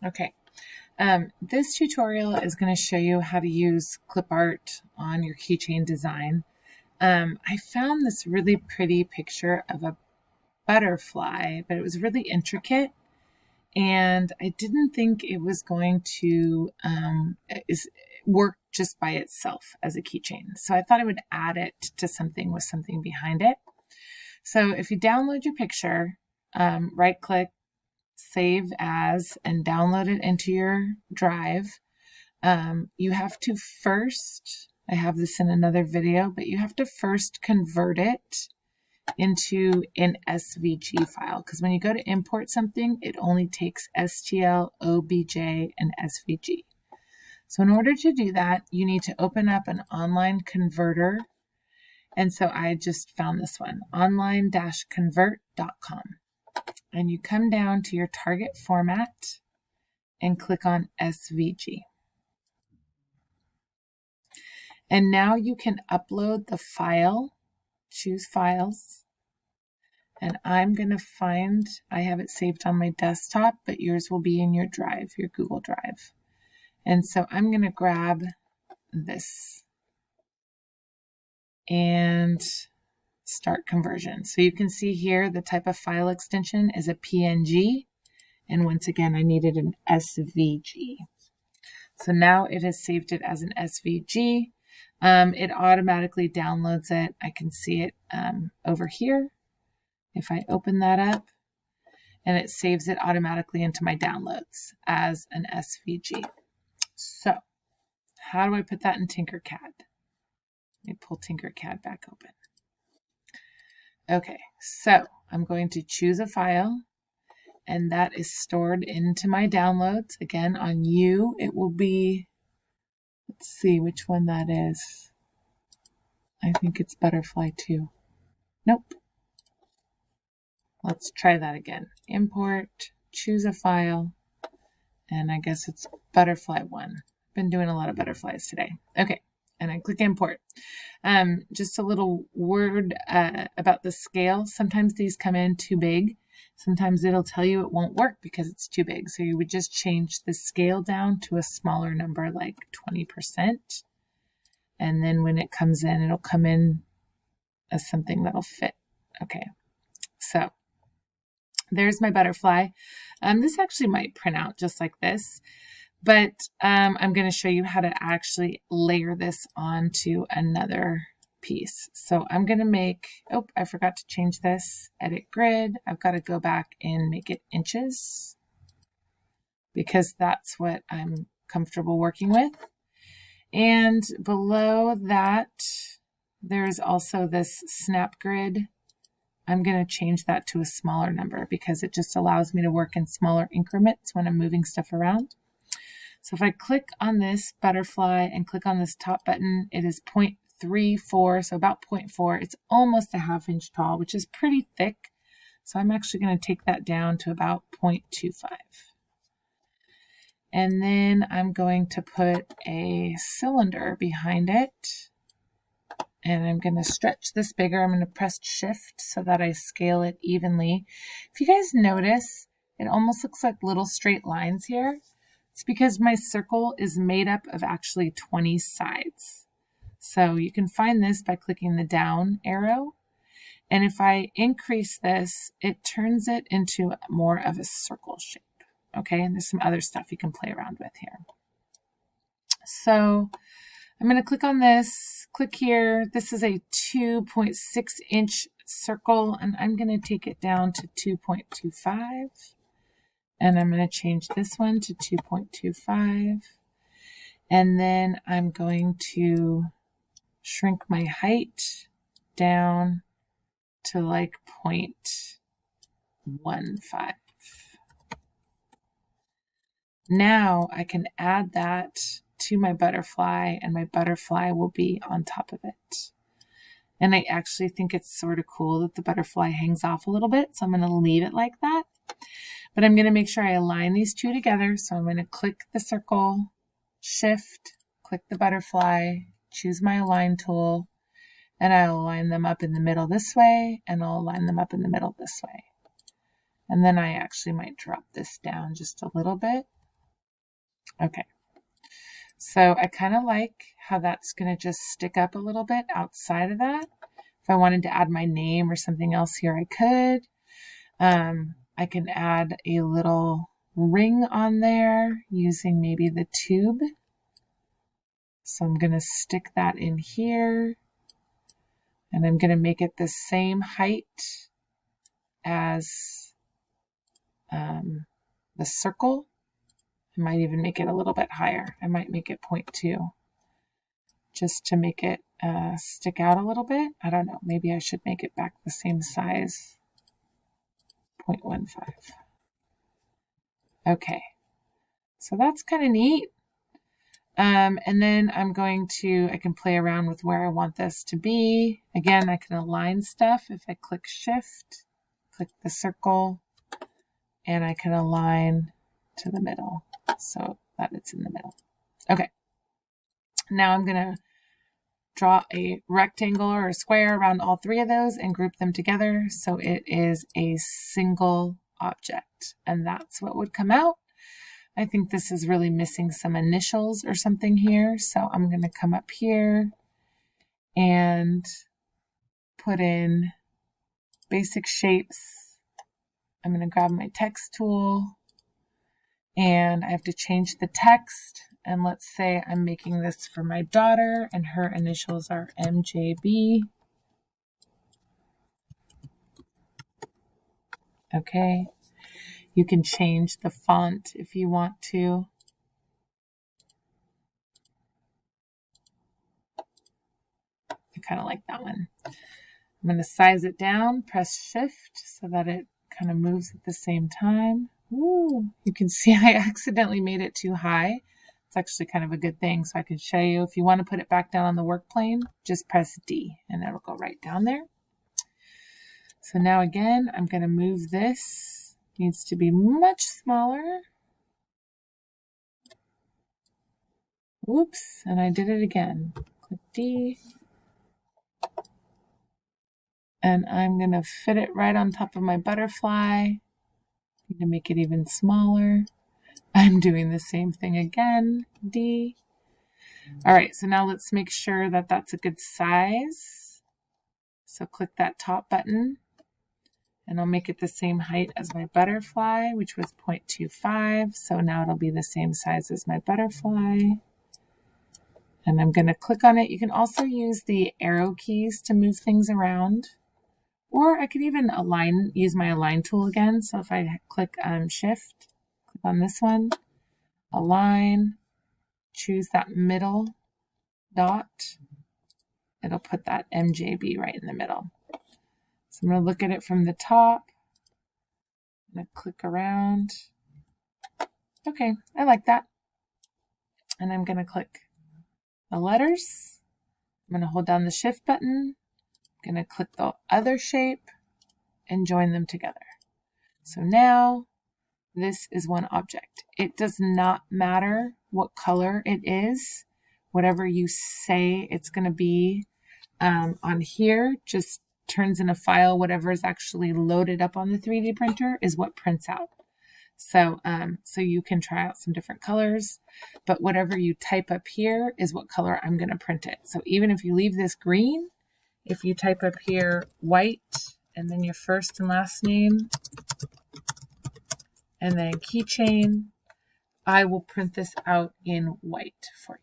Okay, this tutorial is going to show you how to use Clipart on your keychain design. I found this really pretty picture of a butterfly, but it was really intricate, and I didn't think it was going to work just by itself as a keychain. So I thought I would add it to something with something behind it. So if you download your picture, right-click, save as, and download it into your drive. You have to first, I have this in another video, but you have to first convert it into an SVG file, because when you go to import something, it only takes STL, OBJ, and SVG. So in order to do that, you need to open up an online converter. And so I just found this one, online-convert.com. And you come down to your target format and click on SVG. And now you can upload the file, choose files, and I'm going to find, I have it saved on my desktop, but yours will be in your drive, your Google Drive. And so I'm going to grab this and start conversion. So you can see here the type of file extension is a PNG. And once again, I needed an SVG. So now it has saved it as an SVG. It automatically downloads it. I can see it over here. If I open that up, and it saves it automatically into my downloads as an SVG. So how do I put that in Tinkercad? Let me pull Tinkercad back open. Okay, so I'm going to choose a file, and that is stored into my downloads. Again, on you, it will be, let's see which one that is. I think it's Butterfly 2. Nope. Let's try that again. Import, choose a file, and I guess it's Butterfly 1. I've been doing a lot of butterflies today. Okay, and I click import. Just a little word about the scale. Sometimes these come in too big. Sometimes it'll tell you it won't work because it's too big. So you would just change the scale down to a smaller number, like 20%. And then when it comes in, it'll come in as something that'll fit. Okay, so there's my butterfly. This actually might print out just like this, but I'm going to show you how to actually layer this onto another piece. So I'm going to make, oh, I forgot to change this, edit grid. I've got to go back and make it inches because that's what I'm comfortable working with. And below that, there's also this snap grid. I'm going to change that to a smaller number because it just allows me to work in smaller increments when I'm moving stuff around. So if I click on this butterfly and click on this top button, it is 0.34, so about 0.4. It's almost a ½ inch tall, which is pretty thick. So I'm actually going to take that down to about 0.25. And then I'm going to put a cylinder behind it. And I'm going to stretch this bigger. I'm going to press shift so that I scale it evenly. If you guys notice, it almost looks like little straight lines here. It's because my circle is made up of actually 20 sides. So you can find this by clicking the down arrow. And if I increase this, it turns it into more of a circle shape. Okay, and there's some other stuff you can play around with here. So I'm going to click on this, click here. This is a 2.6 inch circle, and I'm going to take it down to 2.25. And I'm going to change this one to 2.25. And then I'm going to shrink my height down to like 0.15. Now I can add that to my butterfly, and my butterfly will be on top of it. And I actually think it's sort of cool that the butterfly hangs off a little bit, so I'm going to leave it like that. But I'm going to make sure I align these two together. So I'm going to click the circle, shift, click the butterfly, choose my align tool, and I'll align them up in the middle this way, and I'll align them up in the middle this way. And then I actually might drop this down just a little bit. Okay. So I kind of like how that's going to just stick up a little bit outside of that. If I wanted to add my name or something else here, I could. I can add a little ring on there using maybe the tube. So I'm going to stick that in here. And I'm going to make it the same height as the circle. I might even make it a little bit higher. I might make it 0.2 just to make it stick out a little bit. I don't know. Maybe I should make it back the same size, 0.15. Okay, so that's kind of neat. And then I can play around with where I want this to be. Again, I can align stuff if I click Shift, click the circle, and I can align to the middle so that it's in the middle. Okay, now I'm going to draw a rectangle or a square around all three of those and group them together so it is a single object, and that's what would come out. I think this is really missing some initials or something here, so I'm going to come up here and put in basic shapes. I'm going to grab my text tool, and I have to change the text, and let's say I'm making this for my daughter and her initials are MJB. Okay. You can change the font if you want to. I kind of like that one. I'm going to size it down, press Shift so that it kind of moves at the same time. Ooh, you can see I accidentally made it too high. It's actually kind of a good thing, so I can show you. If you want to put it back down on the work plane, just press D and it'll go right down there. So now again, I'm going to move this. Needs to be much smaller. Whoops, and I did it again. Click D. And I'm going to fit it right on top of my butterfly. Need to make it even smaller. I'm doing the same thing again. D. All right, so now let's make sure that that's a good size. So click that top button. And I'll make it the same height as my butterfly, which was 0.25. So now it'll be the same size as my butterfly. And I'm going to click on it. You can also use the arrow keys to move things around. Or I could even use my align tool again. So if I click Shift, click on this one, align, choose that middle dot, it'll put that MJB right in the middle. So I'm going to look at it from the top. I'm going to click around. Okay, I like that. And I'm going to click the letters. I'm going to hold down the Shift button. I'm going to click the other shape and join them together. So now this is one object. It does not matter what color it is. Whatever you say it's going to be on here, just turns in a file. Whatever is actually loaded up on the 3D printer is what prints out. So you can try out some different colors, but whatever you type up here is what color I'm going to print it. So even if you leave this green, if you type up here white and then your first and last name and then Keychain, I will print this out in white for